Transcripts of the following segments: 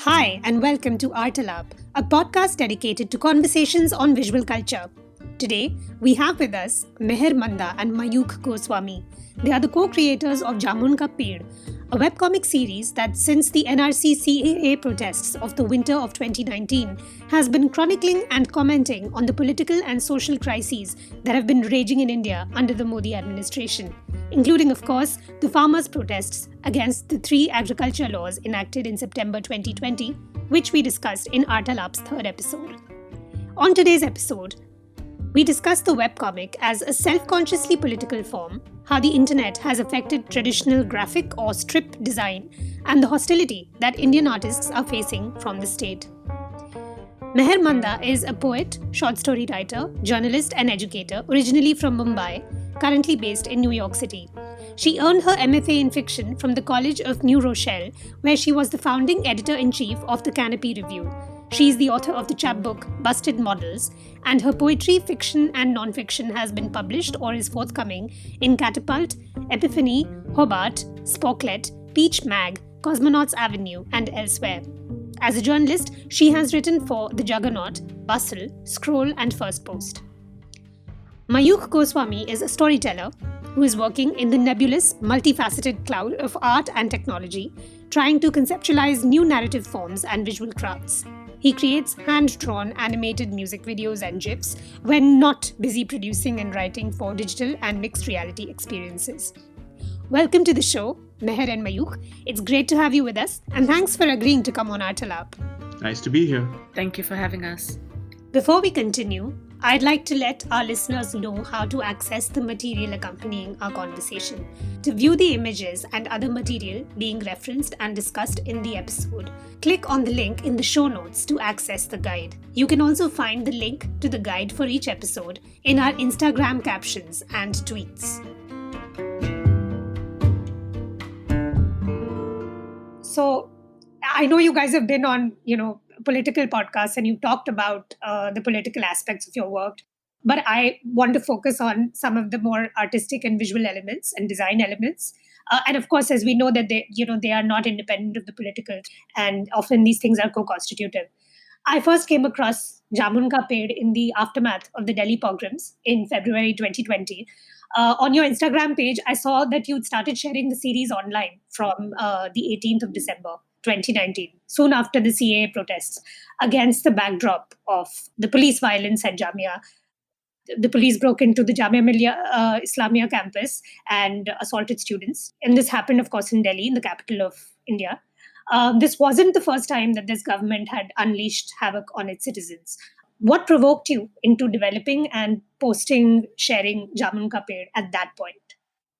Hi, and welcome to Artalab, a podcast dedicated to conversations on visual culture. Today, we have with us Manda and Mayukh Goswami. They are the co-creators of Jamun Ka Ped, a webcomic series that since the NRC CAA protests of the winter of 2019 has been chronicling and commenting on the political and social crises that have been raging in India under the Modi administration, including, of course, the farmers' protests against the 3 agriculture laws enacted in September 2020, which we discussed in Artalab's third episode. On today's episode, we discuss the webcomic as a self-consciously political form, how the internet has affected traditional graphic or strip design, and the hostility that Indian artists are facing from the state. Manda is a poet, short story writer, journalist, and educator, originally from Mumbai, currently based in New York City. She earned her MFA in fiction from the College of New Rochelle, where she was the founding editor-in-chief of the Canopy Review. She is the author of the chapbook Busted Models, and her poetry, fiction, and non-fiction has been published or is forthcoming in Catapult, Epiphany, Hobart, Sporklet, Peach Mag, Cosmonauts Avenue, and elsewhere. As a journalist, she has written for The Juggernaut, Bustle, Scroll, and First Post. Mayukh Goswami is a storyteller who is working in the nebulous, multifaceted cloud of art and technology, trying to conceptualize new narrative forms and visual crafts. He creates hand-drawn animated music videos and GIFs when not busy producing and writing for digital and mixed reality experiences. Welcome to the show, Nair and Mayukh. It's great to have you with us, and thanks for agreeing to come on Artalab. Nice to be here. Thank you for having us. Before we continue, I'd like to let our listeners know how to access the material accompanying our conversation. To view the images and other material being referenced and discussed in the episode, click on the link in the show notes to access the guide. You can also find the link to the guide for each episode in our Instagram captions and tweets. So, I know you guys have been on, political podcasts and you've talked about the political aspects of your work, but I want to focus on some of the more artistic and visual elements and design elements. And of course, as we know that they are not independent of the political, and often these things are co-constitutive. I first came across Jamun Ka Ped in the aftermath of the Delhi pogroms in February 2020. On your Instagram page, I saw that you'd started sharing the series online from the 18th of December 2019, soon after the CAA protests, against the backdrop of the police violence at Jamia. The police broke into the Jamia Millia Islamia campus and assaulted students. And this happened, of course, in Delhi, in the capital of India. This wasn't the first time that this government had unleashed havoc on its citizens. What provoked you into developing and sharing Jamun Ka Ped at that point?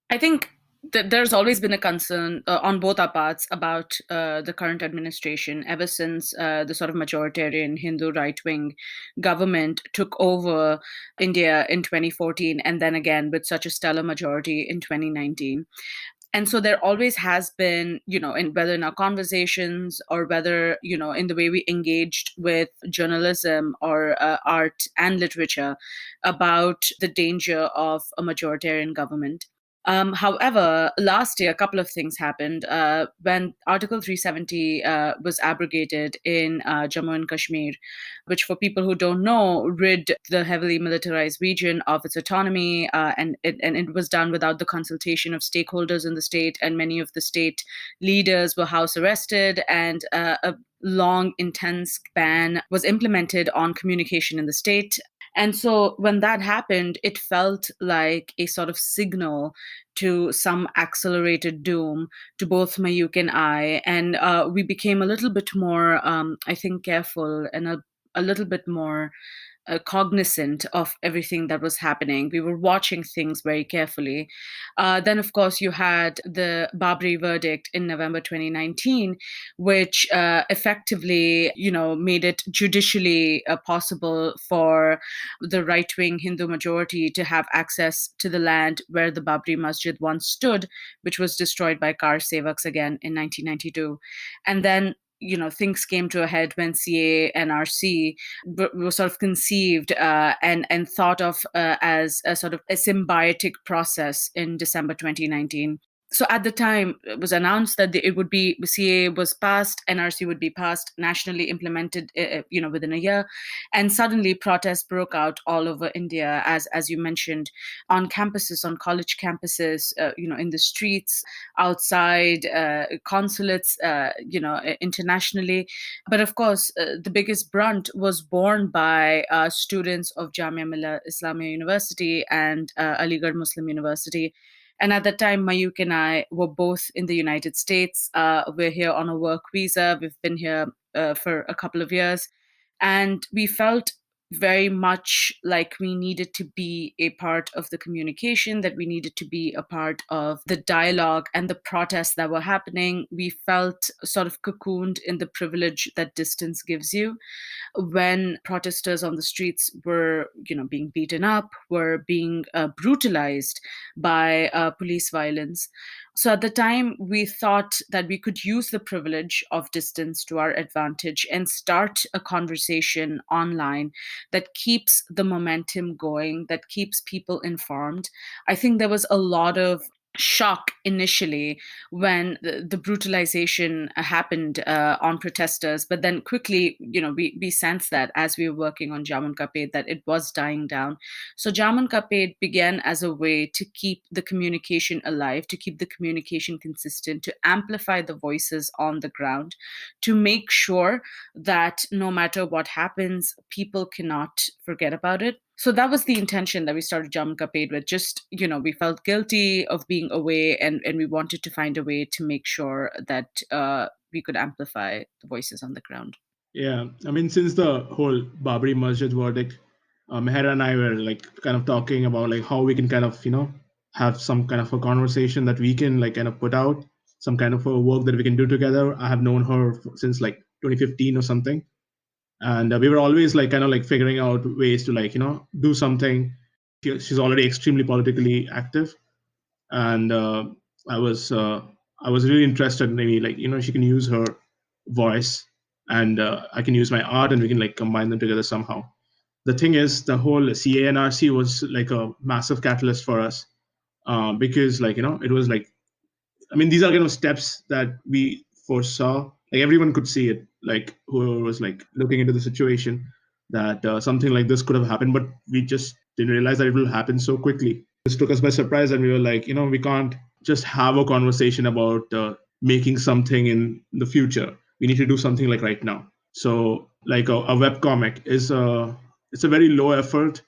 I think that there's always been a concern on both our parts about the current administration ever since the sort of majoritarian Hindu right-wing government took over India in 2014 and then again with such a stellar majority in 2019. And so there always has been, whether in our conversations or whether, in the way we engaged with journalism or art and literature about the danger of a majoritarian government. However, last year, a couple of things happened. When Article 370 was abrogated in Jammu and Kashmir, which for people who don't know, rid the heavily militarized region of its autonomy, and it was done without the consultation of stakeholders in the state, and many of the state leaders were house arrested, and a long, intense ban was implemented on communication in the state. And so when that happened, it felt like a sort of signal to some accelerated doom to both Mayukh and I. And we became a little bit more, I think, careful and a little bit more cognizant of everything that was happening. We were watching things very carefully. Then, of course, you had the Babri verdict in November 2019, which effectively, made it judicially possible for the right-wing Hindu majority to have access to the land where the Babri Masjid once stood, which was destroyed by Kar Sevaks again in 1992. And then things came to a head when CAA and RC were sort of conceived and thought of as a sort of a symbiotic process in December 2019. So at the time, it was announced that it would be CA was passed, NRC would be passed, nationally implemented, within a year, and suddenly protests broke out all over India, as you mentioned, on campuses, on college campuses, in the streets, outside consulates, internationally. But of course, the biggest brunt was borne by students of Jamia Millia Islamia University and Aligarh Muslim University. And at that time, Mayukh and I were both in the United States. We're here on a work visa. We've been here for a couple of years. And we felt very much like we needed to be a part of the communication, that we needed to be a part of the dialogue and the protests that were happening. We felt sort of cocooned in the privilege that distance gives you. When protesters on the streets were, being beaten up, were being brutalized by police violence. So at the time, we thought that we could use the privilege of distance to our advantage and start a conversation online that keeps the momentum going, that keeps people informed. I think there was a lot of shock initially when the brutalization happened on protesters, but then quickly, we sensed that as we were working on Jamun Ka Ped, that it was dying down. So Jamun Ka Ped began as a way to keep the communication alive, to keep the communication consistent, to amplify the voices on the ground, to make sure that no matter what happens, people cannot forget about it. So that was the intention that we started Jamun Ka Ped with. Just, we felt guilty of being away, and we wanted to find a way to make sure that we could amplify the voices on the ground. Yeah, I mean, since the whole Babri Masjid verdict, Meher and I were like kind of talking about like how we can kind of have some kind of a conversation that we can like kind of put out, some kind of a work that we can do together. I have known her since like 2015 or something, and we were always like kind of like figuring out ways to like do something. She's already extremely politically active, and I was uh, I was really interested in maybe like she can use her voice, and I can use my art, and we can like combine them together somehow. The thing is, the whole CANRC was like a massive catalyst for us, because like it was like, I mean, these are kind of steps that we foresaw. Like everyone could see it, like whoever was like looking into the situation, that something like this could have happened, but we just didn't realize that it will happen so quickly. This took us by surprise, and we were like, we can't just have a conversation about making something in the future. We need to do something like right now. So, like a web comic is it's a very low effort,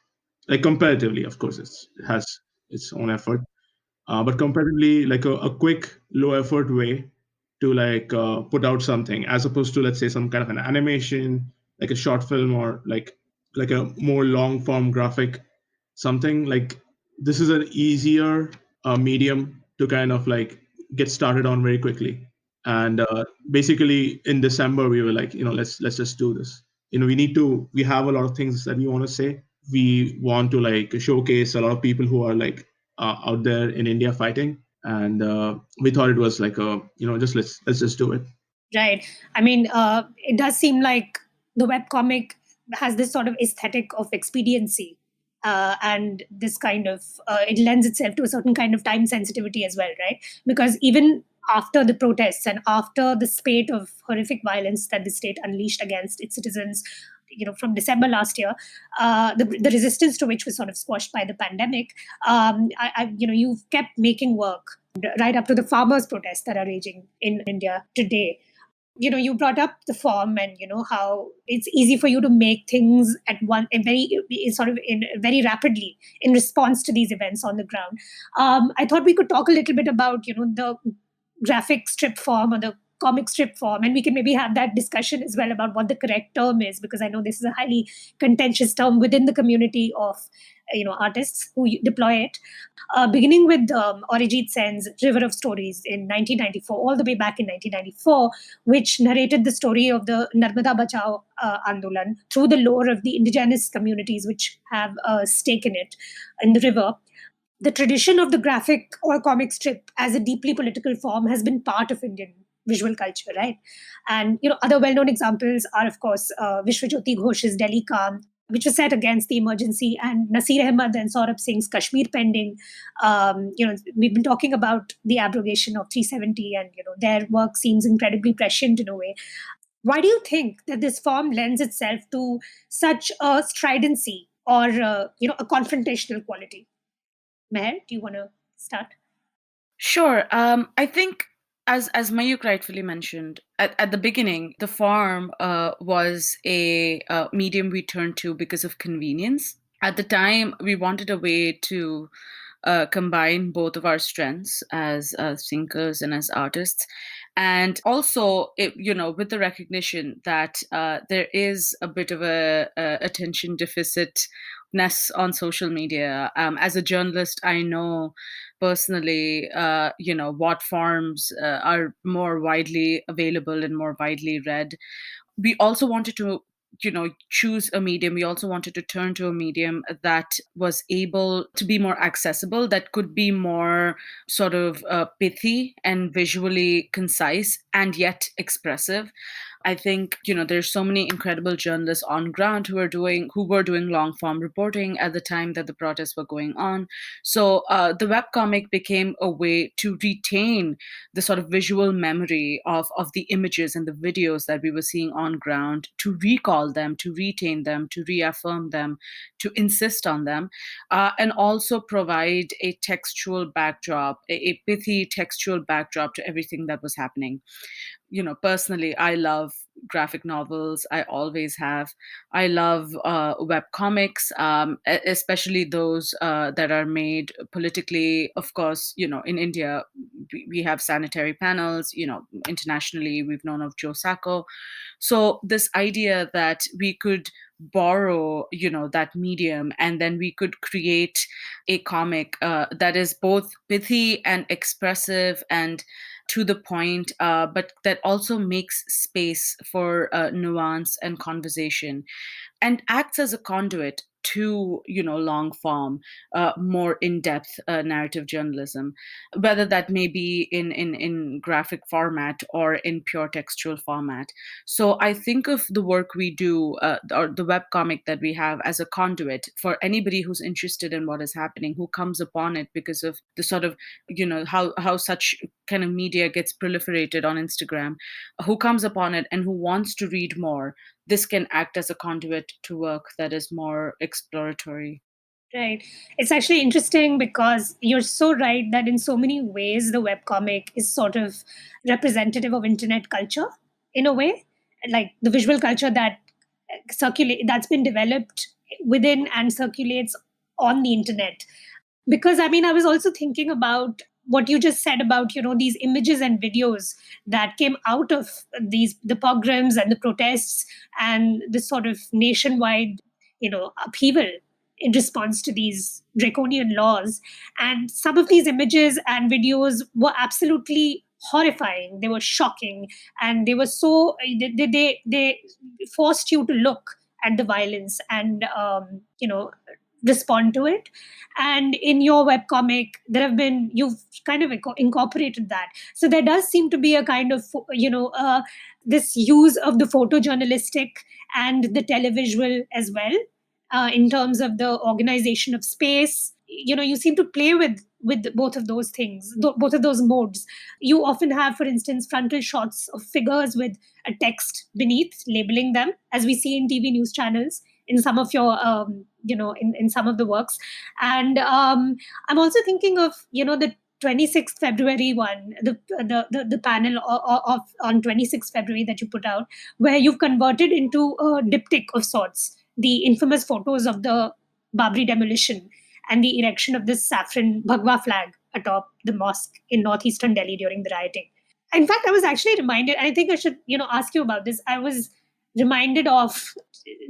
like comparatively, of course, it has its own effort, but comparatively like a quick low effort way to like put out something, as opposed to let's say some kind of an animation, like a short film, or like a more long form graphic something. Like this is an easier medium to kind of like get started on very quickly. And basically in December we were like, let's just do this. We have a lot of things that we want to say. We want to like showcase a lot of people who are like out there in India fighting, and we thought it was like a just let's just do it. Right. I mean, it does seem like the webcomic has this sort of aesthetic of expediency, and this kind of it lends itself to a certain kind of time sensitivity as well, right? Because even after the protests and after the spate of horrific violence that the state unleashed against its citizens, from December last year, the resistance to which was sort of squashed by the pandemic, you've kept making work right up to the farmers' protests that are raging in India today. You brought up the form, and how it's easy for you to make things at one in very sort of in very rapidly in response to these events on the ground. I thought we could talk a little bit about the graphic strip form or the comic strip form, and we can maybe have that discussion as well about what the correct term is, because I know this is a highly contentious term within the community of artists who deploy it. Beginning with Arijit Sen's River of Stories in 1994, all the way back in 1994, which narrated the story of the Narmada Bachao Andolan through the lore of the indigenous communities which have a stake in it, in the river. The tradition of the graphic or comic strip as a deeply political form has been part of Indian visual culture, right? And other well-known examples are, of course, Vishwajyoti Ghosh's Delhi Calm, which was set against the emergency, and Nasir Ahmad and Saurabh Singh's Kashmir Pending. We've been talking about the abrogation of 370, and their work seems incredibly prescient in a way. Why do you think that this form lends itself to such a stridency or a confrontational quality? Meher, do you want to start? Sure. I think, as Mayukh rightfully mentioned, at the beginning, the farm was a medium we turned to because of convenience. At the time, we wanted a way to combine both of our strengths as thinkers and as artists, and also, with the recognition that there is a bit of a attention deficitness on social media. As a journalist, I know personally, what forms are more widely available and more widely read. We also wanted to choose a medium. We also wanted to turn to a medium that was able to be more accessible, that could be more sort of pithy and visually concise and yet expressive. I think there's so many incredible journalists on ground who were doing long form reporting at the time that the protests were going on. So the webcomic became a way to retain the sort of visual memory of the images and the videos that we were seeing on ground, to recall them, to retain them, to reaffirm them, to insist on them, and also provide a textual backdrop, a pithy textual backdrop to everything that was happening. Personally, I love graphic novels. I always have. I love web comics, especially those that are made politically. Of course, in India, we have sanitary panels. Internationally, we've known of Joe Sacco. So this idea that we could borrow that medium, and then we could create a comic that is both pithy and expressive and to the point, but that also makes space for nuance and conversation, and acts as a conduit to long form, more in-depth narrative journalism, whether that may be in graphic format or in pure textual format. So I think of the work we do, or the webcomic that we have, as a conduit for anybody who's interested in what is happening, who comes upon it because of the sort of how such kind of media gets proliferated on Instagram, who comes upon it and who wants to read more. This can act as a conduit to work that is more exploratory. Right. It's actually interesting because you're so right that in so many ways, the webcomic is sort of representative of internet culture in a way, like the visual culture that that's been developed within and circulates on the internet. Because I mean, I was also thinking about what you just said about these images and videos that came out of the pogroms and the protests and this sort of nationwide upheaval in response to these draconian laws. And some of these images and videos were absolutely horrifying. They were shocking, and they were so they forced you to look at the violence and respond to it. And in your webcomic, you've kind of incorporated that. So there does seem to be a kind of this use of the photojournalistic and the televisual as well, in terms of the organization of space. You seem to play with both of those things, both of those modes. You often have, for instance, frontal shots of figures with a text beneath labeling them, as we see in TV news channels in some of your in some of the works. And I'm also thinking of the 26th February one, the panel of on 26th February that you put out, where you've converted into a diptych of sorts the infamous photos of the Babri demolition and the erection of this saffron Bhagwa flag atop the mosque in northeastern Delhi during the rioting. In fact, I was actually reminded, and I think I should ask you about this. I was reminded of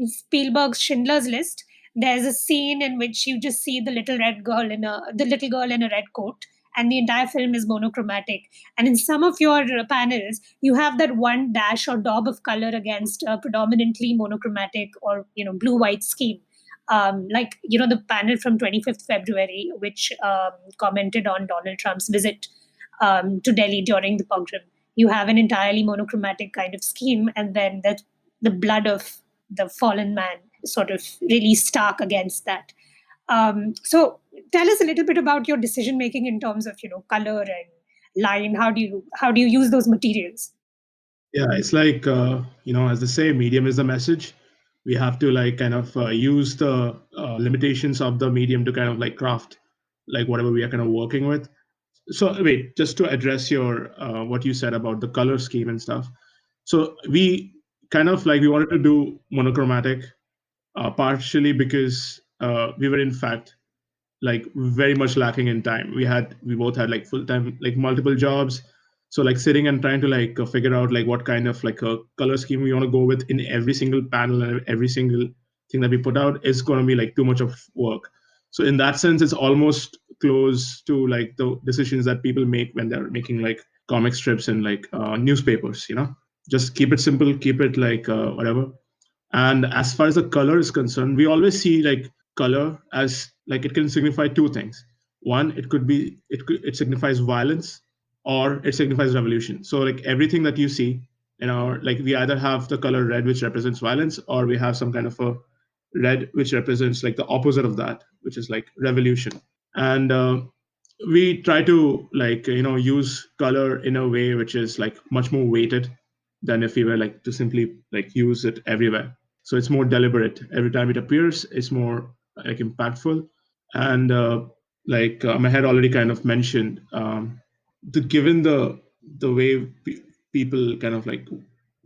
Spielberg's Schindler's List. There's a scene in which you just see the little girl in a red coat, and the entire film is monochromatic. And in some of your panels, you have that one dash or daub of color against a predominantly monochromatic or blue-white scheme. Like the panel from 25th February, which commented on Donald Trump's visit to Delhi during the pogrom. You have an entirely monochromatic kind of scheme, and then the blood of the fallen man sort of really stark against that. So tell us a little bit about your decision making in terms of color and line. How do you use those materials? Yeah, it's like as they say, medium is the message. We have to like kind of use the limitations of the medium to kind of like craft like whatever we are kind of working with. So wait, just to address your what you said about the color scheme and stuff. So we kind of like we wanted to do monochromatic, partially because we were in fact like very much lacking in time. We both had like full time like multiple jobs. So like sitting and trying to like figure out like what kind of like a color scheme we want to go with in every single panel and every single thing that we put out is going to be like too much of work. So in that sense, it's almost close to like the decisions that people make when they're making like comic strips and like newspapers. Just keep it simple, keep it like whatever. And as far as the color is concerned, we always see like color as like it can signify two things. One, it signifies violence or it signifies revolution. So like everything that you see in our like we either have the color red which represents violence or we have some kind of a red which represents like the opposite of that, which is like revolution. And we try to like use color in a way which is like much more weighted than if we were like to simply like use it everywhere. So it's more deliberate. Every time it appears, it's more like impactful. And Meher already kind of mentioned, given the way people kind of like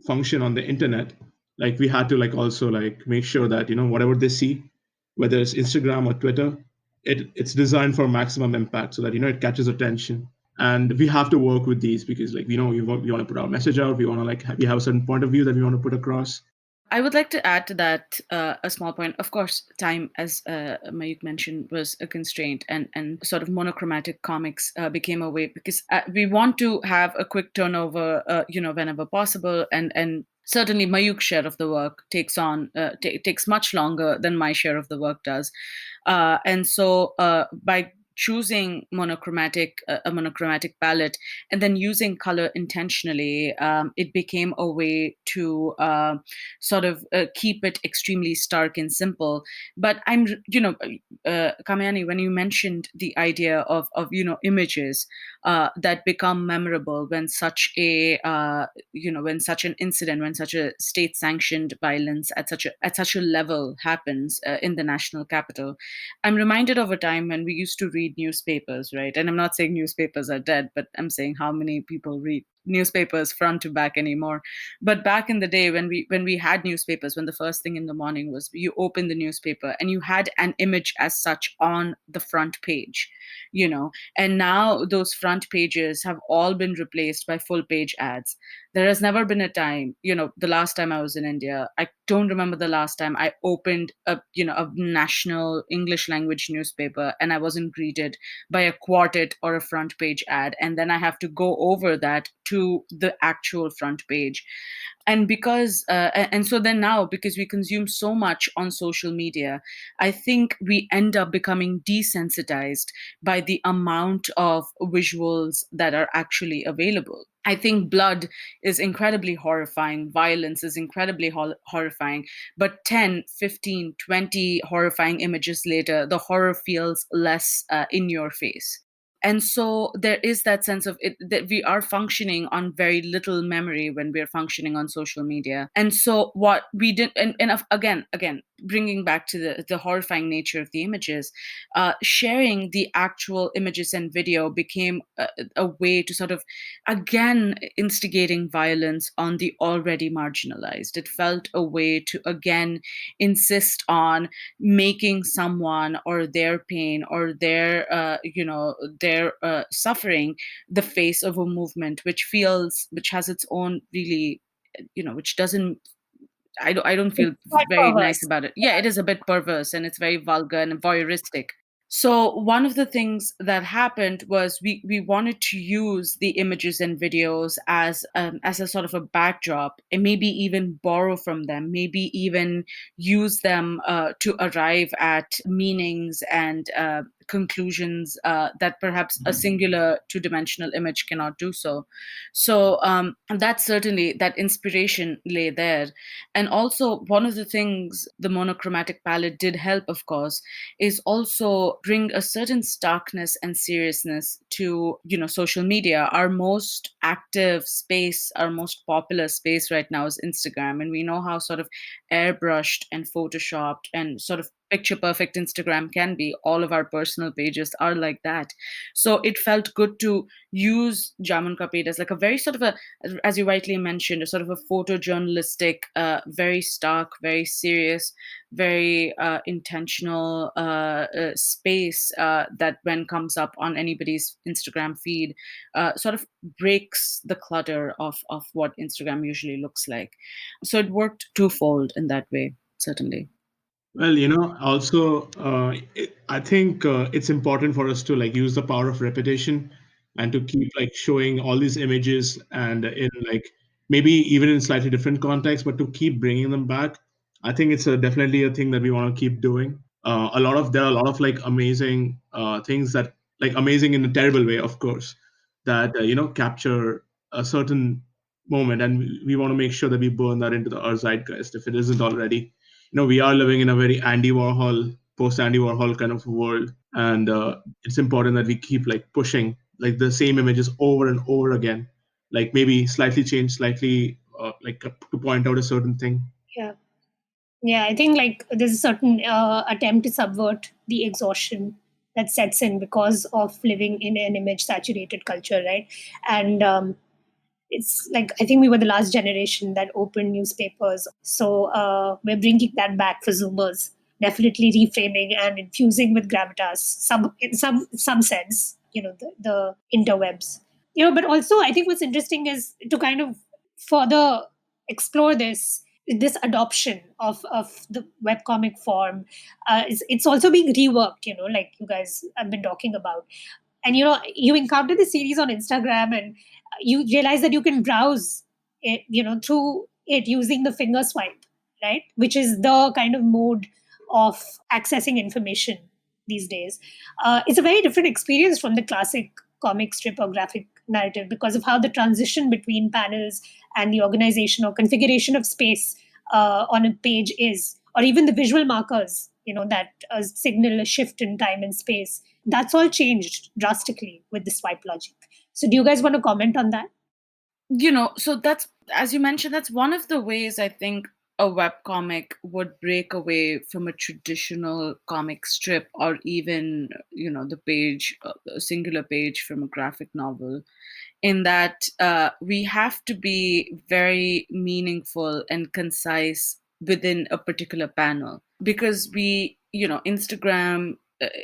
function on the internet, like we had to like also like make sure that whatever they see, whether it's Instagram or Twitter, it's designed for maximum impact so that it catches attention. And we have to work with these because like we want to put our message out. We want to like we have a certain point of view that we want to put across. I would like to add to that a small point. Of course, time, as Mayukh mentioned, was a constraint, and sort of monochromatic comics became a way because we want to have a quick turnover, whenever possible, and certainly Mayukh's share of the work takes much longer than my share of the work does, and so by choosing a monochromatic palette and then using color intentionally, it became a way to sort of keep it extremely stark and simple. But Kamayani, when you mentioned the idea of images that become memorable when such an incident, when such a state sanctioned violence at such a level happens in the national capital, I'm reminded of a time when we used to read newspapers, right? And I'm not saying newspapers are dead, but I'm saying how many people read newspapers front to back anymore. But back in the day when we had newspapers, when the first thing in the morning was you open the newspaper and you had an image as such on the front page, and now those front pages have all been replaced by full page ads. There has never been a time, the last time I was in India, I don't remember the last time I opened a national English language newspaper and I wasn't greeted by a quartet or a front page ad. And then I have to go over that to the actual front page. And so then now, because we consume so much on social media, I think we end up becoming desensitized by the amount of visuals that are actually available. I think blood is incredibly horrifying. Violence is incredibly horrifying. But 10, 15, 20 horrifying images later, the horror feels less in your face. And so there is that sense of it, that we are functioning on very little memory when we're functioning on social media. And so what we did, and again, bringing back to the horrifying nature of the images, sharing the actual images and video became a way to sort of, again, instigating violence on the already marginalized. It felt a way to, again, insist on making someone or their pain or their suffering the face of a movement which has its own really, which doesn't, I don't feel very nice about it. Yeah, it is a bit perverse and it's very vulgar and voyeuristic. So one of the things that happened was we wanted to use the images and videos as a sort of a backdrop, and maybe even borrow from them, maybe even use them to arrive at meanings and conclusions that perhaps a singular two-dimensional image cannot do so. So that certainly, that inspiration lay there. And also, one of the things the monochromatic palette did help, of course, is also bring a certain starkness and seriousness to, social media. Our most active space, our most popular space right now is Instagram, and we know how sort of airbrushed and photoshopped and sort of picture perfect Instagram can be. All of our personal pages are like that. So it felt good to use Jamun ka page as like a very sort of a, as you rightly mentioned, a sort of a photojournalistic, very stark, very serious, very intentional space that when comes up on anybody's Instagram feed, sort of breaks the clutter of what Instagram usually looks like. So it worked twofold in that way, certainly. Well, also, I think it's important for us to like use the power of repetition and to keep like showing all these images and in like maybe even in slightly different contexts, but to keep bringing them back. I think it's definitely a thing that we want to keep doing. There are a lot of like amazing things that like amazing in a terrible way, of course, that capture a certain moment, and we want to make sure that we burn that into our zeitgeist if it isn't already. We are living in a very Andy Warhol, post Andy Warhol kind of world, and it's important that we keep like pushing like the same images over and over again, like maybe slightly change, slightly to point out a certain thing. Yeah. Yeah, I think like there's a certain attempt to subvert the exhaustion that sets in because of living in an image saturated culture, right? And it's like I think we were the last generation that opened newspapers, so we're bringing that back for Zoomers. Definitely reframing and infusing with gravitas, some in some sense, the interwebs. But also I think what's interesting is to kind of further explore this adoption of the webcomic form. It's also being reworked, like you guys have been talking about. And you encounter the series on Instagram, and you realize that you can browse it, through it using the finger swipe, right? Which is the kind of mode of accessing information these days. It's a very different experience from the classic comic strip or graphic narrative because of how the transition between panels and the organization or configuration of space on a page is, or even the visual markers, that signal a shift in time and space. That's all changed drastically with the swipe logic. So, do you guys want to comment on that? So that's, as you mentioned, that's one of the ways I think a webcomic would break away from a traditional comic strip, or even, the page, a singular page from a graphic novel, in that we have to be very meaningful and concise within a particular panel, because Instagram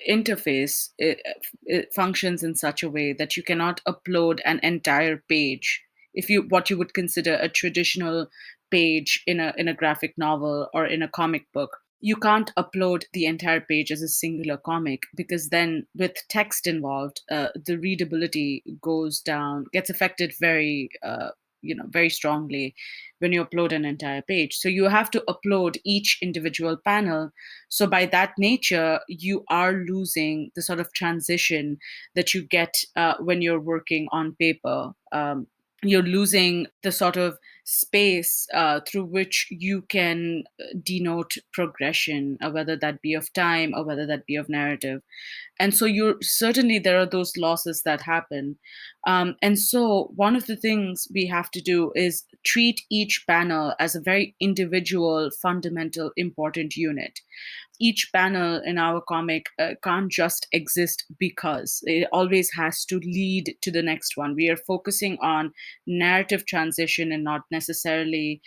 interface, it functions in such a way that you cannot upload an entire page. If you what you would consider a traditional page in a graphic novel or in a comic book, you can't upload the entire page as a singular comic, because then with text involved, the readability gets affected very very strongly when you upload an entire page. So you have to upload each individual panel. So by that nature, you are losing the sort of transition that you get when you're working on paper. You're losing the sort of space through which you can denote progression, whether that be of time or whether that be of narrative. And so you certainly, there are those losses that happen. And so one of the things we have to do is treat each panel as a very individual, fundamental, important unit. Each panel in our comic can't just exist, because it always has to lead to the next one. We are focusing on narrative transition and not necessarily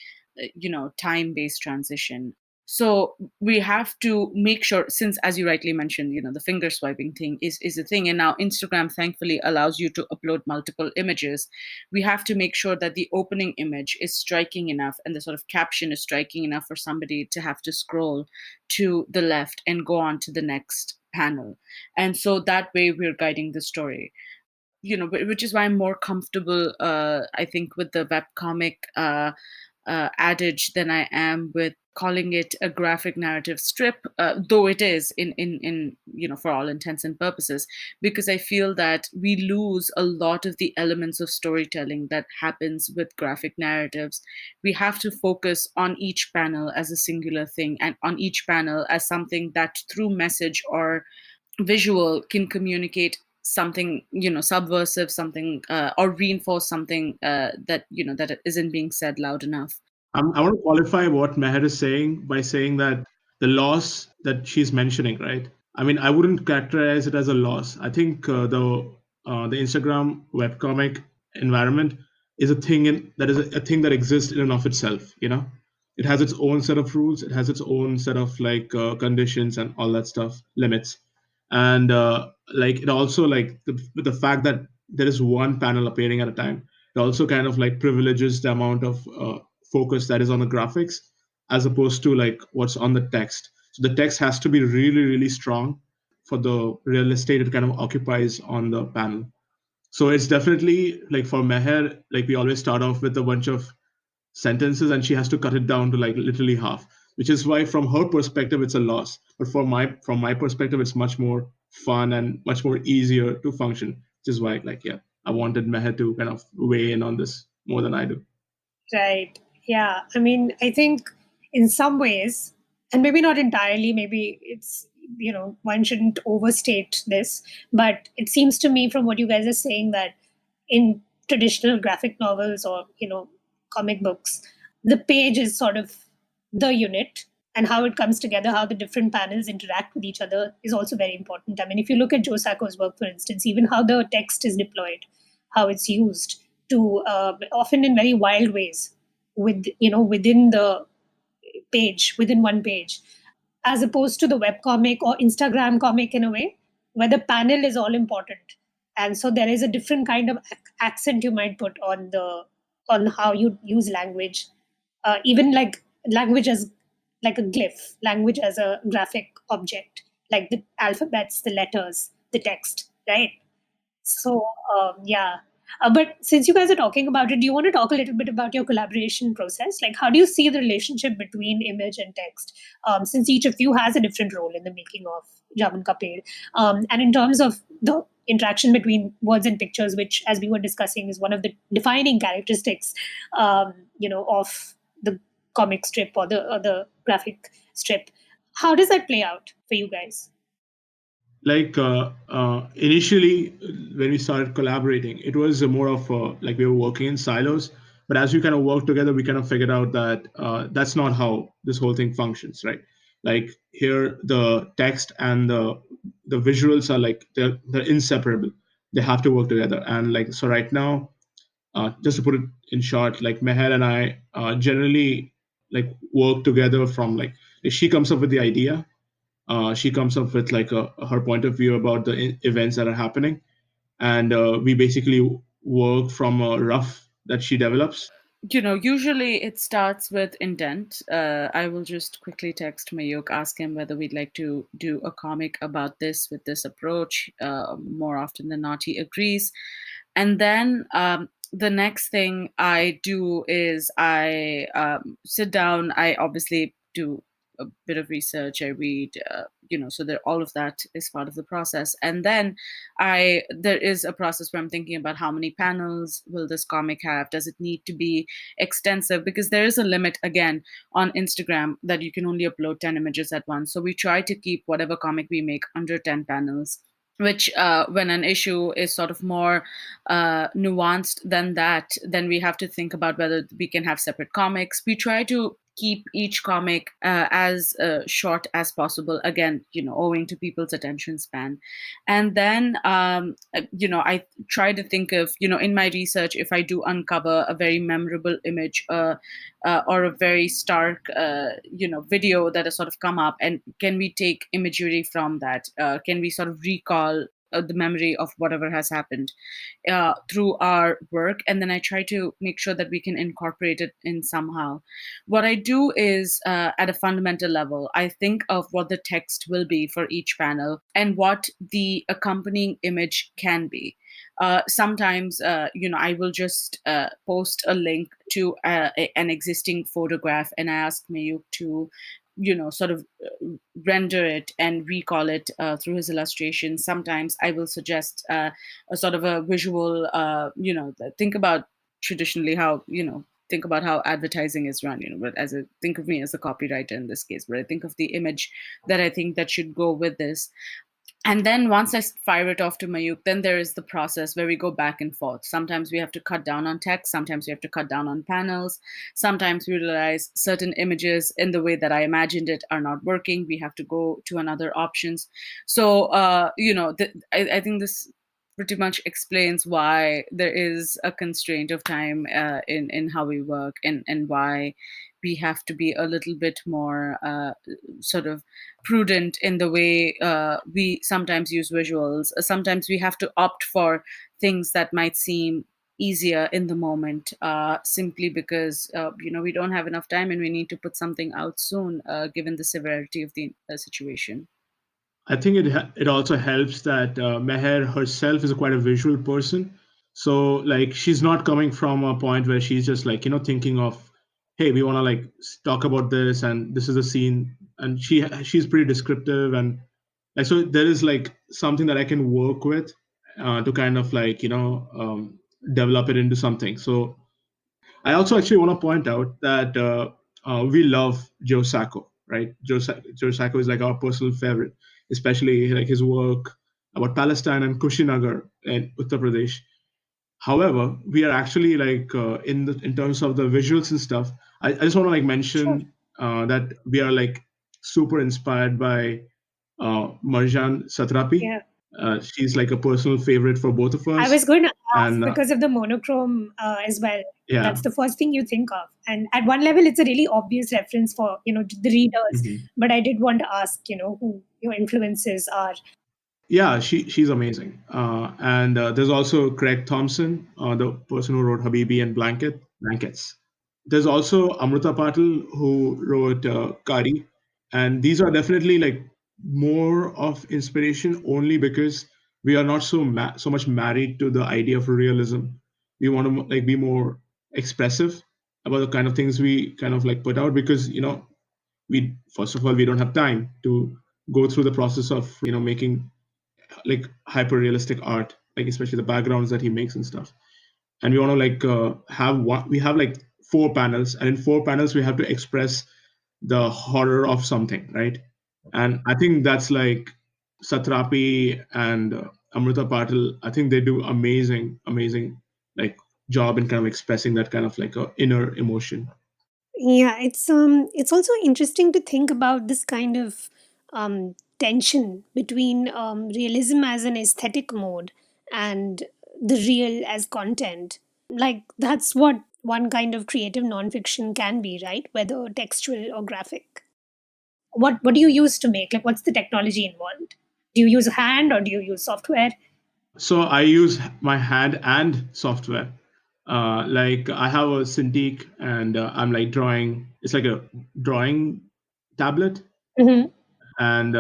time based transition. So we have to make sure, since, as you rightly mentioned, the finger swiping thing is a thing, and now Instagram thankfully allows you to upload multiple images. We have to make sure that the opening image is striking enough and the sort of caption is striking enough for somebody to have to scroll to the left and go on to the next panel. And so that way we're guiding the story, which is why I'm more comfortable, I think, with the webcomic adage than I am with calling it a graphic narrative strip, though it is in for all intents and purposes, because I feel that we lose a lot of the elements of storytelling that happens with graphic narratives. We have to focus on each panel as a singular thing, and on each panel as something that through message or visual can communicate something subversive, something or reinforce something that isn't being said loud enough. I want to qualify what Meher is saying by saying that the loss that she's mentioning, right? I mean, I wouldn't characterize it as a loss. I think the Instagram webcomic environment is a thing that is a thing that exists in and of itself. It has its own set of rules. It has its own set of conditions and all that stuff, limits, and it also the fact that there is one panel appearing at a time. It also kind of privileges the amount of focus that is on the graphics as opposed to what's on the text. So the text has to be really, really strong for the real estate it kind of occupies on the panel. So it's definitely for Meher, we always start off with a bunch of sentences and she has to cut it down to literally half, which is why from her perspective it's a loss. But from my perspective, it's much more fun and much more easier to function, which is why I wanted Meher to kind of weigh in on this more than I do. Right. Yeah. I mean, I think in some ways, and maybe not entirely, maybe it's, one shouldn't overstate this, but it seems to me from what you guys are saying that in traditional graphic novels or, comic books, the page is sort of the unit, and how it comes together, how the different panels interact with each other is also very important. I mean, if you look at Joe Sacco's work, for instance, even how the text is deployed, how it's used to often in very wild ways within the page, within one page, as opposed to the webcomic or Instagram comic in a way, where the panel is all important. And so there is a different kind of accent you might put on how you use language, even language as like a glyph, language as a graphic object, like the alphabets, the letters, the text, right? So, yeah. But since you guys are talking about it, do you want to talk a little bit about your collaboration process? Like, how do you see the relationship between image and text? Since each of you has a different role in the making of Jamun Ka Ped. And in terms of the interaction between words and pictures, which, as we were discussing, is one of the defining characteristics, of the comic strip or the graphic strip. How does that play out for you guys? Initially when we started collaborating, it was more of we were working in silos, but as we kind of worked together, we kind of figured out that that's not how this whole thing functions, right? Here the text and the visuals are they're inseparable. They have to work together. And so right now, just to put it in short, Meher and I generally work together from if she comes up with the idea, she comes up with her point of view about the events that are happening, and we basically work from a rough that she develops. Usually it starts with intent. I will just quickly text Mayukh, ask him whether we'd like to do a comic about this with this approach. More often than not, he agrees. And then the next thing I do is I sit down. I obviously do a bit of research. I read, so that all of that is part of the process. And then there is a process where I'm thinking about how many panels will this comic have? Does it need to be extensive? Because there is a limit, again, on Instagram that you can only upload 10 images at once. So we try to keep whatever comic we make under 10 panels, which when an issue is sort of more nuanced than that, then we have to think about whether we can have separate comics. We try to keep each comic as short as possible, again, owing to people's attention span. And then I try to think of, in my research, if I do uncover a very memorable image or a very stark video that has sort of come up, and can we take imagery from that? Can we sort of recall the memory of whatever has happened through our work? And then I try to make sure that we can incorporate it in somehow. What I do is, at a fundamental level, I think of what the text will be for each panel and what the accompanying image can be. Sometimes, I will just post a link to an existing photograph, and I ask Mayukh to, sort of render it and recall it through his illustration. Sometimes I will suggest a sort of a visual, think about traditionally how, think about how advertising is run, but think of me as a copywriter in this case, but I think of the image that I think that should go with this. And then once I fire it off to Mayukh, then there is the process where we go back and forth. Sometimes we have to cut down on text. Sometimes we have to cut down on panels. Sometimes we realize certain images in the way that I imagined it are not working. We have to go to another options. So, I think this pretty much explains why there is a constraint of time in how we work, and why we have to be a little bit more sort of prudent in the way we sometimes use visuals. Sometimes we have to opt for things that might seem easier in the moment, simply because we don't have enough time and we need to put something out soon, given the severity of the situation. I think it also helps that Meher herself is quite a visual person. So like she's not coming from a point where she's just like thinking of, hey, we want to like talk about this and this is a scene, and she's pretty descriptive, and like so there is like something that I can work with to kind of like develop it into something. So I also actually want to point out that we love Joe Sacco, right? Joe Sacco is like our personal favorite, especially like his work about Palestine and Kushinagar in Uttar Pradesh. However, we are actually like in terms of the visuals and stuff. I just want to like mention that we are like super inspired by Marjan Satrapi. Yeah. She's like a personal favorite for both of us. I was going to ask And because of the monochrome as well. yeah. That's the first thing you think of. And at one level, it's a really obvious reference for, the readers. Mhm. But I did want to ask, who your influences are. Yeah, she's amazing. And there's also Craig Thompson, the person who wrote Habibi and Blankets. There's also Amrita Patil who wrote Kari, and these are definitely like more of inspiration only because we are not so much married to the idea of realism. We want to like be more expressive about the kind of things we kind of like put out because we first of all we don't have time to go through the process of making like hyper realistic art, like especially the backgrounds that he makes and stuff. And we want to like we have like 4 panels, and in 4 panels we have to express the horror of something, right? And I think that's like Satrapi and Amrita Patil. I think they do amazing like job in kind of expressing that kind of like inner emotion. Yeah, it's also interesting to think about this kind of tension between realism as an aesthetic mode and the real as content. Like that's what one kind of creative nonfiction can be, right? Whether textual or graphic. What do you use to make? Like what's the technology involved? Do you use hand or do you use software? So I use my hand and software. Like I have a Cintiq, and I'm like drawing. It's like a drawing tablet, Hmm. and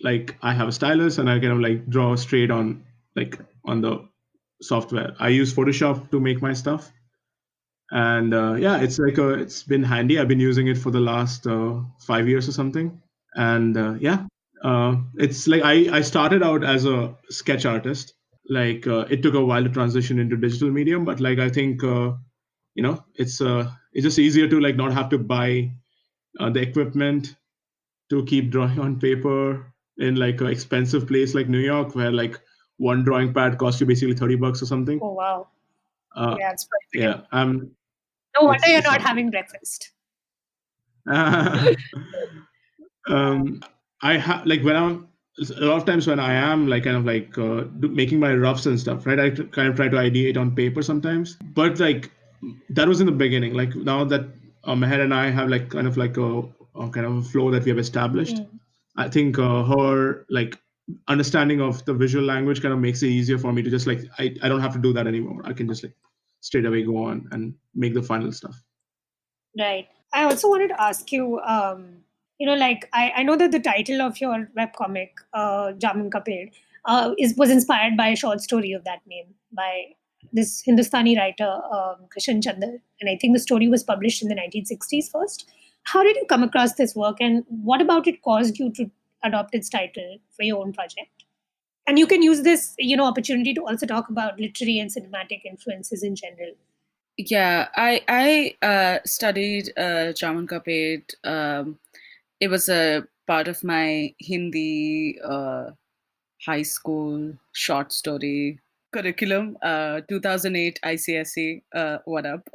like I have a stylus, and I kind of like draw straight on the software. I use Photoshop to make my stuff, and yeah, it's been handy. I've been using it for the last 5 years or something, and yeah, it's like I started out as a sketch artist. Like it took a while to transition into digital medium, but like I think it's just easier to like not have to buy the equipment to keep drawing on paper in like an expensive place like New York, where like one drawing pad costs you basically $30 or something. Oh wow. Uh, Yeah, it's pretty yeah, good. I'm. No wonder you're It's not not having good. breakfast. Wow. um, I have like when I'm a lot of times when I am like kind of like making my roughs and stuff, right? Kind of try to ideate on paper sometimes, but like that was in the beginning. Like now that Meher and I have like kind of like a kind of a flow that we have established, Mm. I think her like understanding of the visual language kind of makes it easier for me to just like I don't have to do that anymore. I can just like straight away go on and make the final stuff. Right. I also wanted to ask you, like I know that the title of your webcomic, Jamun Kaped, was inspired by a short story of that name by this Hindustani writer, Krishan Chandra. And I think the story was published in the 1960s first. How did you come across this work, and what about it caused you to adopt its title for your own project? And you can use this, opportunity to also talk about literary and cinematic influences in general. Yeah, I studied Jamun ka Pet. It was a part of my Hindi high school short story curriculum, 2008 ICSE. What up?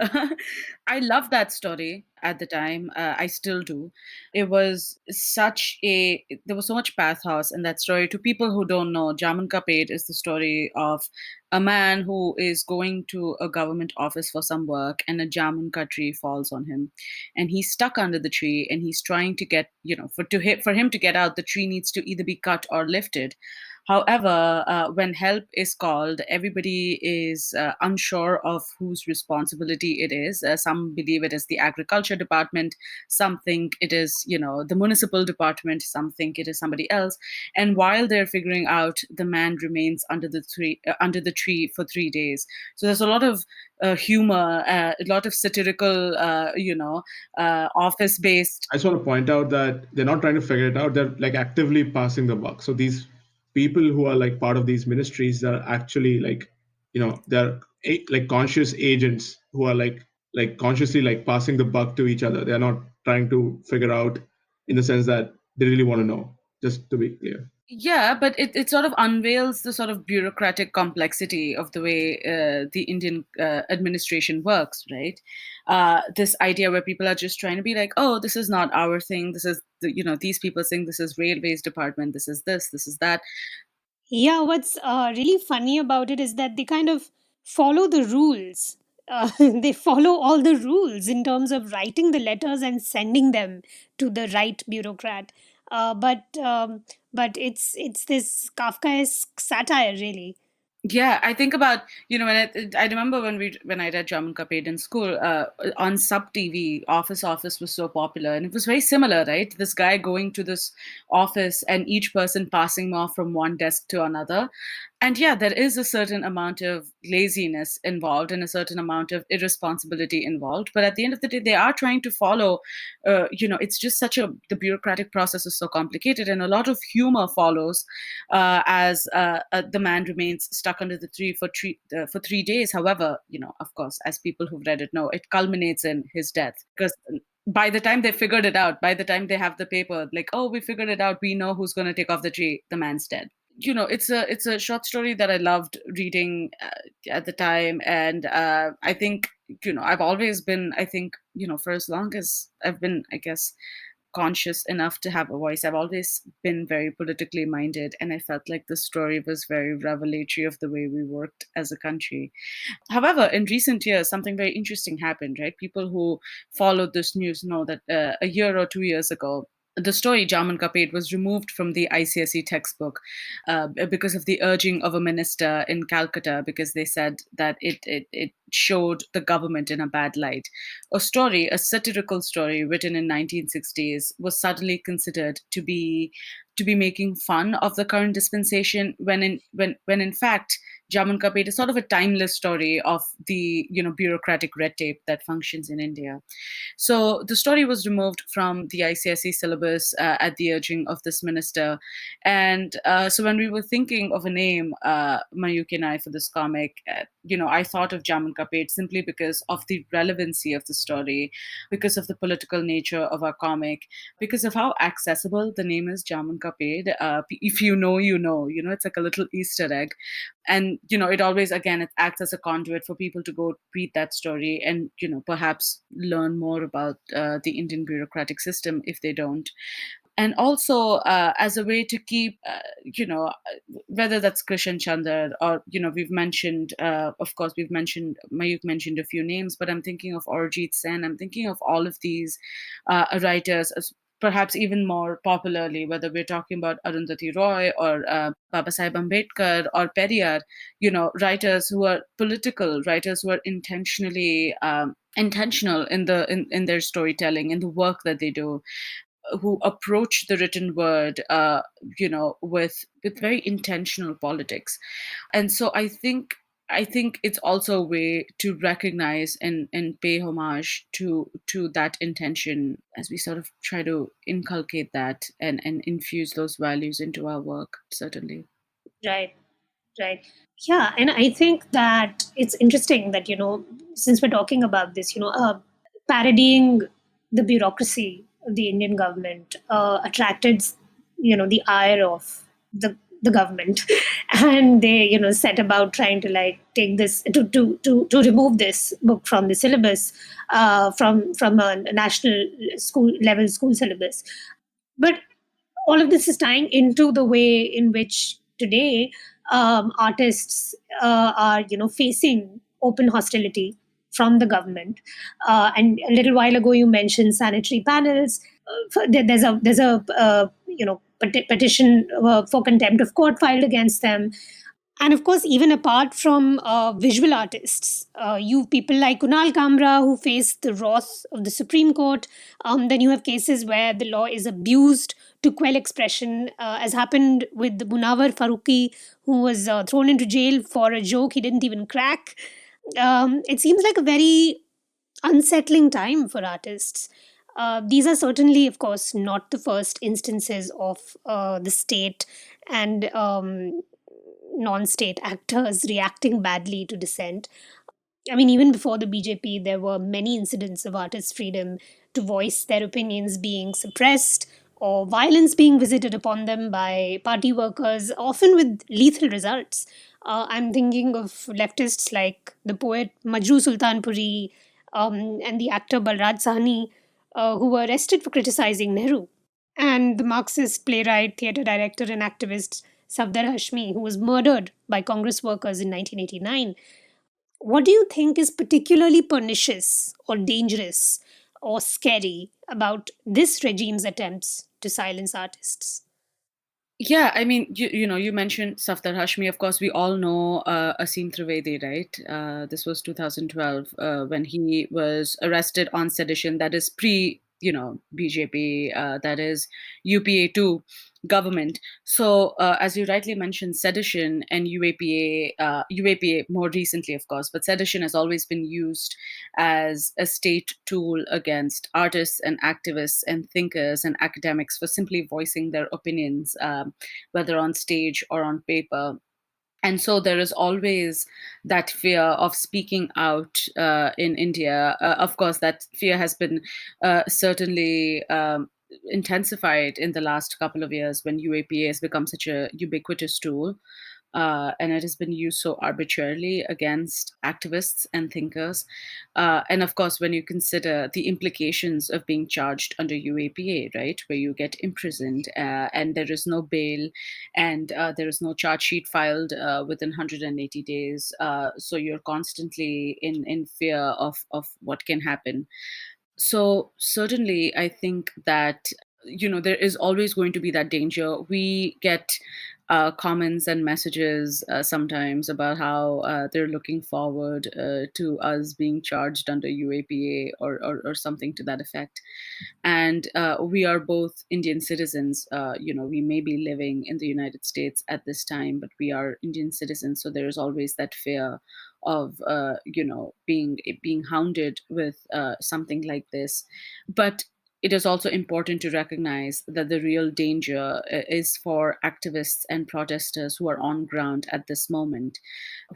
I loved that story at the time. I still do. It was there was so much pathos in that story. To people who don't know, Jamun Ka Pet is the story of a man who is going to a government office for some work, and a jamun ka tree falls on him, and he's stuck under the tree, and he's trying to get, for him to get out, the tree needs to either be cut or lifted. However, when help is called, everybody is unsure of whose responsibility it is. Some believe it is the agriculture department, some think it is, the municipal department, some think it is somebody else. And while they're figuring out, the man remains under the tree for 3 days. So there's a lot of humor, a lot of satirical, office-based. I just want to point out that they're not trying to figure it out. They're like actively passing the buck. So these people who are like part of these ministries are actually like, they're like conscious agents who are like consciously like passing the buck to each other. They're not trying to figure out in the sense that they really want to know, just to be clear. Yeah, but it sort of unveils the sort of bureaucratic complexity of the way the Indian administration works, right? This idea where people are just trying to be like, oh, this is not our thing. This is, these people think this is railways department. This is this is that. Yeah, what's really funny about it is that they kind of follow the rules. They follow all the rules in terms of writing the letters and sending them to the right bureaucrat. But it's this Kafkaesque satire, really. Yeah, I think about, I remember when I read Jamun Ka Pet in school, on Sub TV, Office was so popular, and it was very similar, right? This guy going to this office and each person passing him off from one desk to another. And yeah, there is a certain amount of laziness involved and a certain amount of irresponsibility involved. But at the end of the day, they are trying to follow, it's just the bureaucratic process is so complicated, and a lot of humor follows as the man remains stuck under the tree for 3 days. However, of course, as people who've read it know, it culminates in his death, because by the time they figured it out, by the time they have the paper, like, oh, we figured it out, we know who's going to take off the tree, the man's dead. It's a short story that I loved reading at the time, and I think I've always been, I think, for as long as I've been, I guess, conscious enough to have a voice, I've always been very politically minded, and I felt like the story was very revelatory of the way we worked as a country. However, in recent years, something very interesting happened, right? People who followed this news know that a year or 2 years ago, the story Jamun Ka Pet was removed from the ICSE textbook because of the urging of a minister in Calcutta, because they said that it showed the government in a bad light. A satirical story written in 1960s, was suddenly considered to be making fun of the current dispensation, when in fact Jamun Ka Pet is sort of a timeless story of the bureaucratic red tape that functions in India. So the story was removed from the ICSE syllabus at the urging of this minister. And so when we were thinking of a name, Mayukh and I, for this comic, I thought of Jamun Ka Pet simply because of the relevancy of the story, because of the political nature of our comic, because of how accessible the name is, Jamun Ka Pet. If you know, it's like a little Easter egg. And it always, again, it acts as a conduit for people to go read that story and perhaps learn more about the Indian bureaucratic system if they don't. And also as a way to keep, whether that's Krishan Chandra or, we've mentioned, of course, Mayukh mentioned a few names, but I'm thinking of Arijit Sen, I'm thinking of all of these writers, perhaps even more popularly, whether we're talking about Arundhati Roy or Baba Sahib Ambedkar or Periyar, writers who are political, writers who are intentional in their storytelling, in the work that they do. who approach the written word, with very intentional politics. And so I think it's also a way to recognize and pay homage to that intention as we sort of try to inculcate that and infuse those values into our work, certainly. Right, right. Yeah, and I think that it's interesting that, since we're talking about this, parodying the bureaucracy of the Indian government attracted, the ire of the government, and they, set about trying to like take this to remove this book from the syllabus, from a national school syllabus. But all of this is tying into the way in which today artists are facing open hostility from the government. And a little while ago you mentioned sanitary panels. There's a petition for contempt of court filed against them. And of course, even apart from visual artists, you people like Kunal Kamra who face the wrath of the Supreme Court. Then you have cases where the law is abused to quell expression, as happened with the Munawar Faruqi, who was thrown into jail for a joke he didn't even crack. It seems like a very unsettling time for artists. These are certainly, of course, not the first instances of the state and non state actors reacting badly to dissent. I mean, even before the BJP, there were many incidents of artists' freedom to voice their opinions being suppressed or violence being visited upon them by party workers, often with lethal results. I'm thinking of leftists like the poet Majru Sultanpuri, and the actor Balraj Sahni, who were arrested for criticizing Nehru, and the Marxist playwright, theatre director, and activist Safdar Hashmi, who was murdered by Congress workers in 1989. What do you think is particularly pernicious or dangerous or scary about this regime's attempts to silence artists? Yeah, I mean, you mentioned Safdar Hashmi. Of course, we all know Asim Trivedi, right? This was 2012 when he was arrested on sedition. That is pre, BJP. That is UPA 2 government. So, as you rightly mentioned, sedition and UAPA more recently, of course, but sedition has always been used as a state tool against artists and activists and thinkers and academics for simply voicing their opinions, whether on stage or on paper. And so there is always that fear of speaking out in India. Of course, that fear has been certainly intensified in the last couple of years when UAPA has become such a ubiquitous tool. And it has been used so arbitrarily against activists and thinkers. And of course, when you consider the implications of being charged under UAPA, right, where you get imprisoned and there is no bail and there is no charge sheet filed within 180 days. So you're constantly in fear of what can happen. So certainly, I think that there is always going to be that danger. We get comments and messages sometimes about how they're looking forward to us being charged under UAPA or something to that effect. And we are both Indian citizens. We may be living in the United States at this time, but we are Indian citizens. So there is always that fear of being hounded with something like this. But it is also important to recognize that the real danger is for activists and protesters who are on ground at this moment,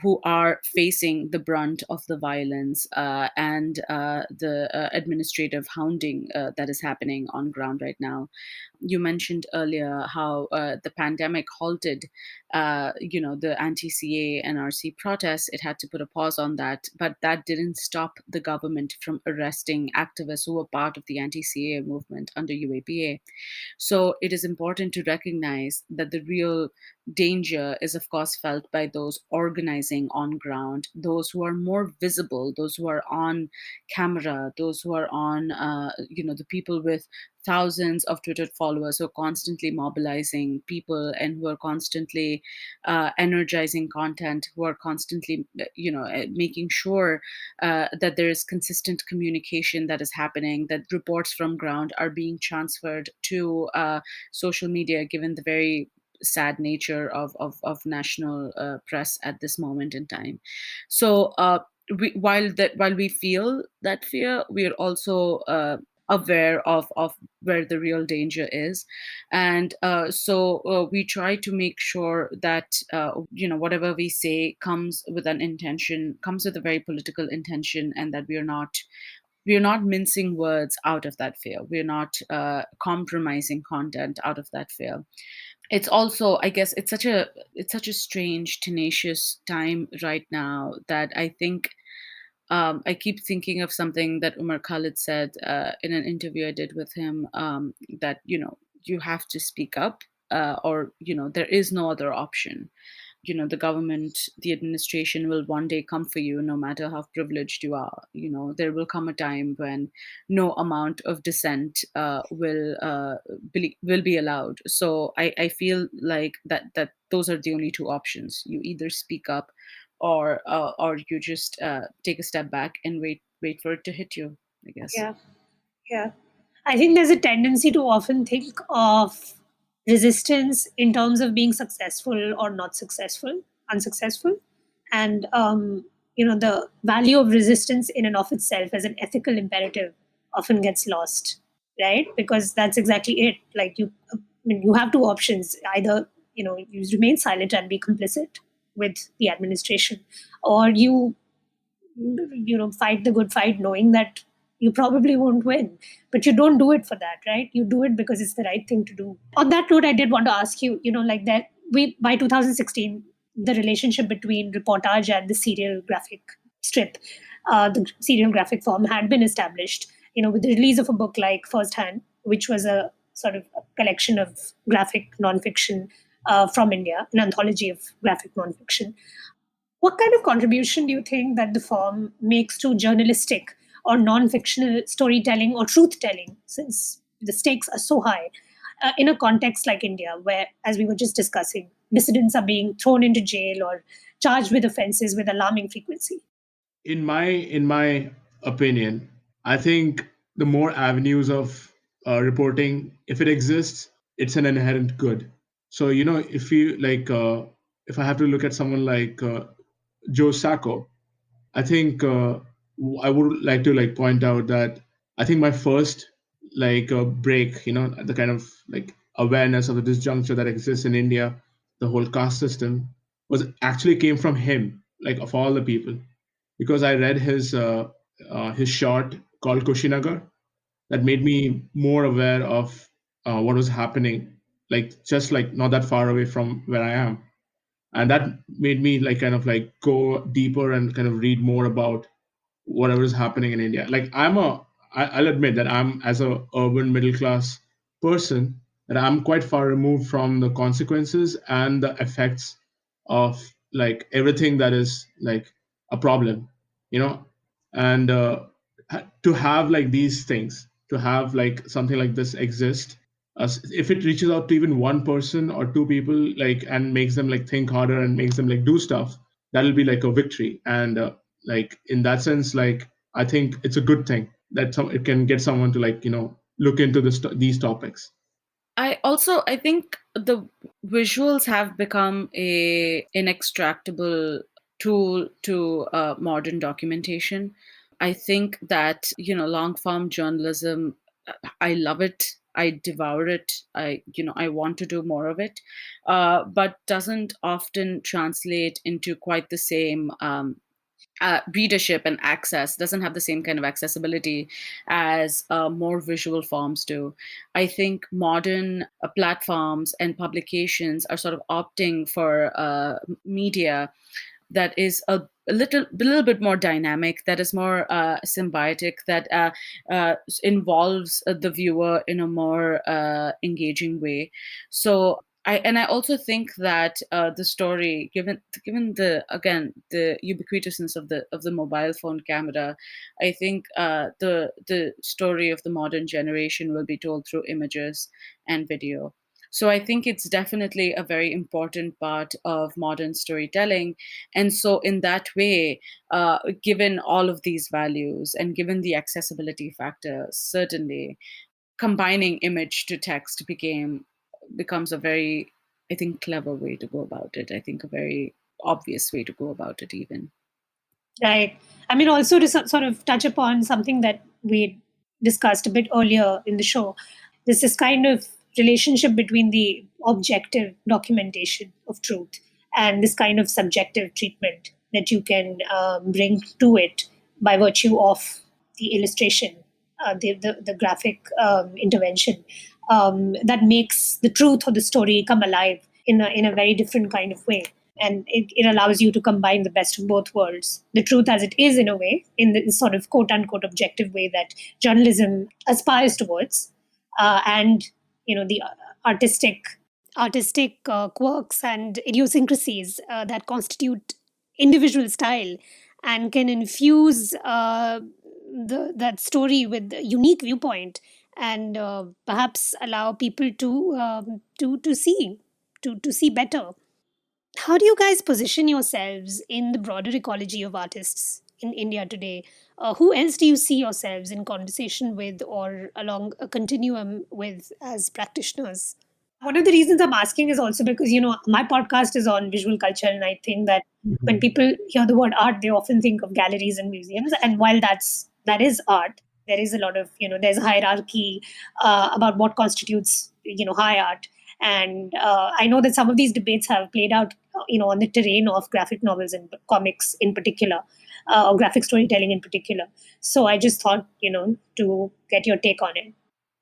who are facing the brunt of the violence and the administrative hounding that is happening on ground right now. You mentioned earlier how the pandemic halted, the anti-CA NRC protests. It had to put a pause on that, but that didn't stop the government from arresting activists who were part of the anti-CA movement under UAPA. So it is important to recognize that the real danger is, of course, felt by those organizing on ground, those who are more visible, those who are on camera, those who are on, the people with thousands of Twitter followers who are constantly mobilizing people and who are constantly energizing content, who are constantly, making sure that there is consistent communication that is happening, that reports from ground are being transferred to social media, given the very sad nature of national press at this moment in time. So while we feel that fear, we are also aware of where the real danger is, and so we try to make sure that whatever we say comes with an intention, comes with a very political intention, and that we are not mincing words out of that fear. We are not compromising content out of that fear. It's also, I guess, it's such a strange, tenacious time right now that I think I keep thinking of something that Umar Khalid said in an interview I did with him, that you have to speak up, or there is no other option. The government, the administration will one day come for you, no matter how privileged you are. There will come a time when no amount of dissent will be allowed. So I feel like that those are the only two options. You either speak up, or you just take a step back and wait for it to hit you, I guess. Yeah, yeah. I think there's a tendency to often think of resistance in terms of being successful or not successful, unsuccessful, and the value of resistance in and of itself as an ethical imperative often gets lost, right? Because that's exactly it. Like you have two options: either you remain silent and be complicit with the administration, or you fight the good fight knowing that you probably won't win, but you don't do it for that, right? You do it because it's the right thing to do. On that note, I did want to ask you, like that we by 2016, the relationship between reportage and the serial graphic strip, the serial graphic form had been established, with the release of a book like First Hand, which was a sort of a collection of graphic nonfiction from India, an anthology of graphic nonfiction. What kind of contribution do you think that the form makes to journalistic or non-fictional storytelling or truth-telling, since the stakes are so high, in a context like India, where, as we were just discussing, dissidents are being thrown into jail or charged with offenses with alarming frequency? In my opinion, I think the more avenues of reporting, if it exists, it's an inherent good. So if you like, if I have to look at someone like Joe Sacco, I think I would like to point out that I think my first break, the kind of awareness of the disjuncture that exists in India, the whole caste system, was actually came from him, like of all the people, because I read his short called Kushinagar that made me more aware of what was happening, just not that far away from where I am, and that made me go deeper and kind of read more about whatever is happening in India. I'll admit that I'm, as a urban middle class person, that I'm quite far removed from the consequences and the effects of everything that is a problem, you know, and to have these things, to have something like this exist, if it reaches out to even one person or two people, and makes them think harder and makes them do stuff, that'll be a victory. And in that sense, I think it's a good thing that it can get someone to look into these topics. I think the visuals have become a inextractable tool to modern documentation. I think that long form journalism, I love it. I devour it. I want to do more of it, but doesn't often translate into quite the same readership and access. Doesn't have the same kind of accessibility as more visual forms do. I think modern platforms and publications are sort of opting for media that is a little bit more dynamic, that is more symbiotic, that involves the viewer in a more engaging way. So I also think that the story, given the ubiquitousness of the mobile phone camera, I think the story of the modern generation will be told through images and video. So I think it's definitely a very important part of modern storytelling. And so in that way, given all of these values and given the accessibility factor, certainly combining image to text becomes a very, I think, clever way to go about it. I think a very obvious way to go about it even. Right. I mean, also to sort of touch upon something that we discussed a bit earlier in the show, there's this kind of relationship between the objective documentation of truth and this kind of subjective treatment that you can bring to it by virtue of the illustration, the graphic intervention that makes the truth of the story come alive in a very different kind of way. And it allows you to combine the best of both worlds, the truth as it is in a way, in the sort of quote unquote objective way that journalism aspires towards, and the artistic quirks and idiosyncrasies that constitute individual style and can infuse that story with a unique viewpoint and perhaps allow people to see better. How do you guys position yourselves in the broader ecology of artists in India today? Who else do you see yourselves in conversation with or along a continuum with as practitioners? One of the reasons I'm asking is also because, my podcast is on visual culture, and I think that when Mhm. people hear the word art, they often think of galleries and museums. And while that is art, there is a lot of, there's a hierarchy about what constitutes, high art. And I know that some of these debates have played out, on the terrain of graphic novels and comics in particular, or graphic storytelling in particular. So I just thought, to get your take on it.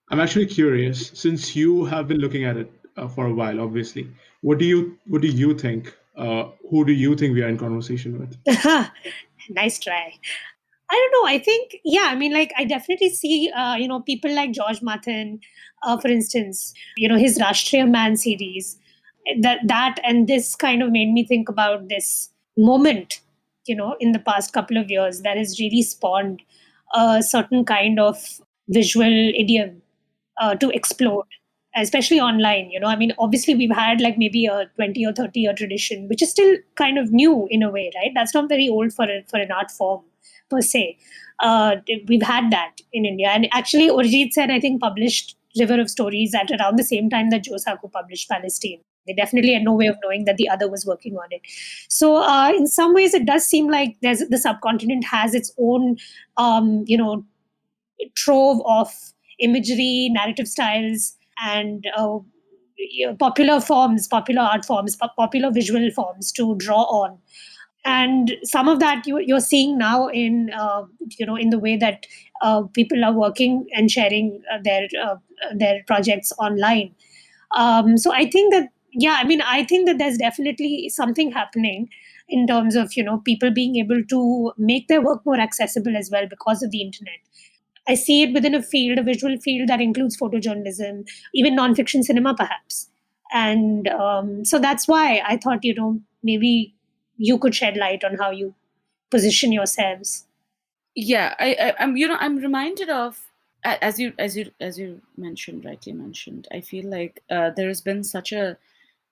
I'm actually curious, since you have been looking at it for a while, obviously. What do you think? Who do you think we are in conversation with? Nice try. I don't know. I think, yeah, I mean, like, I definitely see, people like George Martin, for instance, his Rashtriya Man series. That and this kind of made me think about this moment, in the past couple of years that has really spawned a certain kind of visual idiom to explode, especially online. I mean, obviously, we've had like maybe a 20 or 30-year tradition, which is still kind of new in a way, right? That's not very old for an art form per se. We've had that in India. And actually, Urjit Sen, I think, published River of Stories at around the same time that Joe Sacco published Palestine. They definitely had no way of knowing that the other was working on it. So, in some ways, it does seem like the subcontinent has its own, trove of imagery, narrative styles, and popular art forms, popular visual forms to draw on. And some of that you're seeing now in the way that people are working and sharing their projects online. So I think that, yeah, I mean, I think that there's definitely something happening in terms of people being able to make their work more accessible as well because of the internet. I see it within a visual field that includes photojournalism, even nonfiction cinema, perhaps. And so that's why I thought, maybe you could shed light on how you position yourselves. Yeah, I'm reminded of, as you mentioned, rightly mentioned. I feel like there has been such a,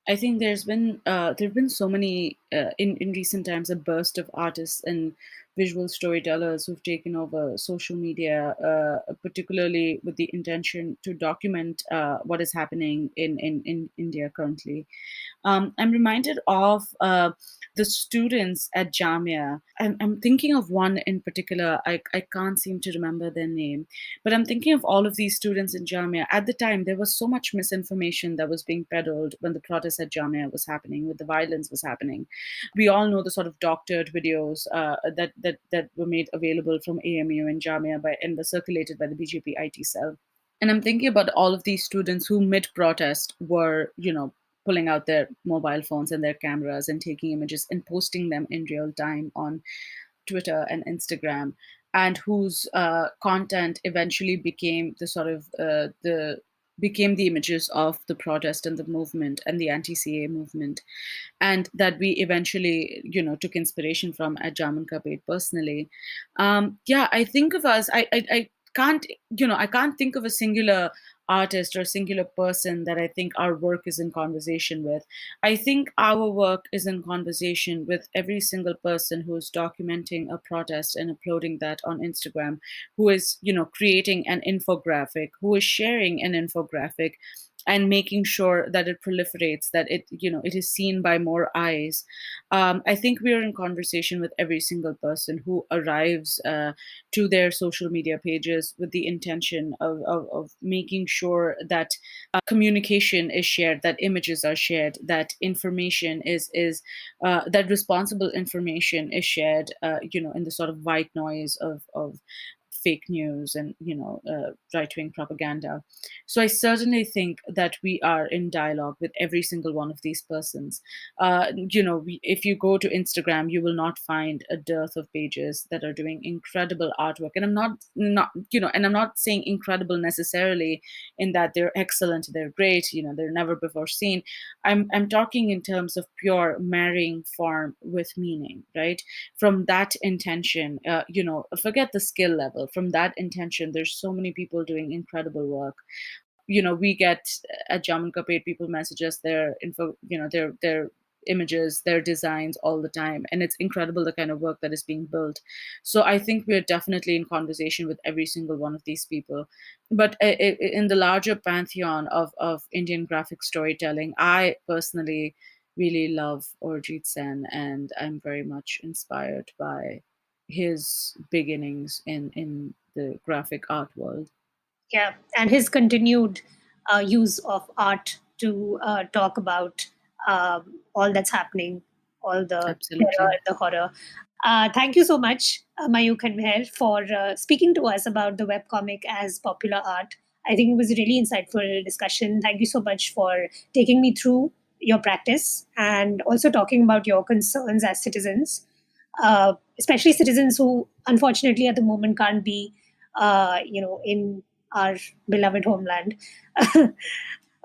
I think there've been so many in recent times, a burst of artists and visual storytellers who've taken over social media, particularly with the intention to document what is happening in India currently. I'm reminded of the students at Jamia. I'm thinking of one in particular. I can't seem to remember their name, but I'm thinking of all of these students in Jamia. At the time, there was so much misinformation that was being peddled when the protest at Jamia was happening, when the violence was happening. We all know the sort of doctored videos that were made available from AMU and Jamia and were circulated by the BJP IT cell. And I'm thinking about all of these students who mid-protest were, pulling out their mobile phones and their cameras and taking images and posting them in real time on Twitter and Instagram, and whose content eventually became the sort of the became the images of the protest and the movement and the anti-CA movement, and that we eventually, took inspiration from at Jamun personally. I think of us. I can't, I can't think of a singular artist or a singular person that I think our work is in conversation with. I think our work is in conversation with every single person who is documenting a protest and uploading that on Instagram, who is, creating an infographic, who is sharing an infographic and making sure that it proliferates, that it is seen by more eyes. I think we are in conversation with every single person who arrives to their social media pages with the intention of making sure that communication is shared, that images are shared, that information is that responsible information is shared, in the sort of white noise of fake news and right-wing propaganda. So I certainly think that we are in dialogue with every single one of these persons. If you go to Instagram, you will not find a dearth of pages that are doing incredible artwork. And I'm not saying incredible necessarily in that they're excellent, they're great, they're never before seen. I'm talking in terms of pure marrying form with meaning, right? From that intention, forget the skill level. From that intention, there's so many people doing incredible work. We get at Jamun people message us their info, their images, their designs all the time, and it's incredible the kind of work that is being built. So I think we're definitely in conversation with every single one of these people. But in the larger pantheon of Indian graphic storytelling, I personally really love Arijit Sen, and I'm very much inspired by his beginnings in the graphic art world. Yeah, and his continued use of art to talk about all that's happening, all the Absolutely. terror, the horror. Thank you so much, Mayukh and Meher, for speaking to us about the webcomic as popular art. I think it was a really insightful discussion. Thank you so much for taking me through your practice and also talking about your concerns as citizens, especially citizens who, unfortunately, at the moment can't be, in our beloved homeland.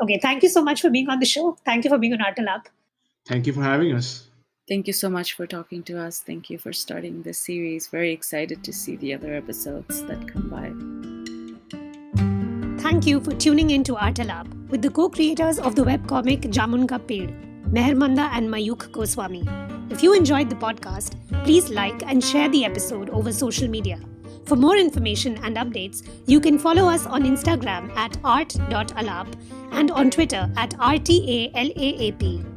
Okay, thank you so much for being on the show. Thank you for being on Artalab. Thank you for having us. Thank you so much for talking to us. Thank you for starting this series. Very excited to see the other episodes that come by. Thank you for tuning in to Artalab with the co-creators of the webcomic Jamun Ka Ped, Meher Manda and Mayukh Goswami. If you enjoyed the podcast, please like and share the episode over social media. For more information and updates, you can follow us on Instagram at art.alap and on Twitter at RTALAAP.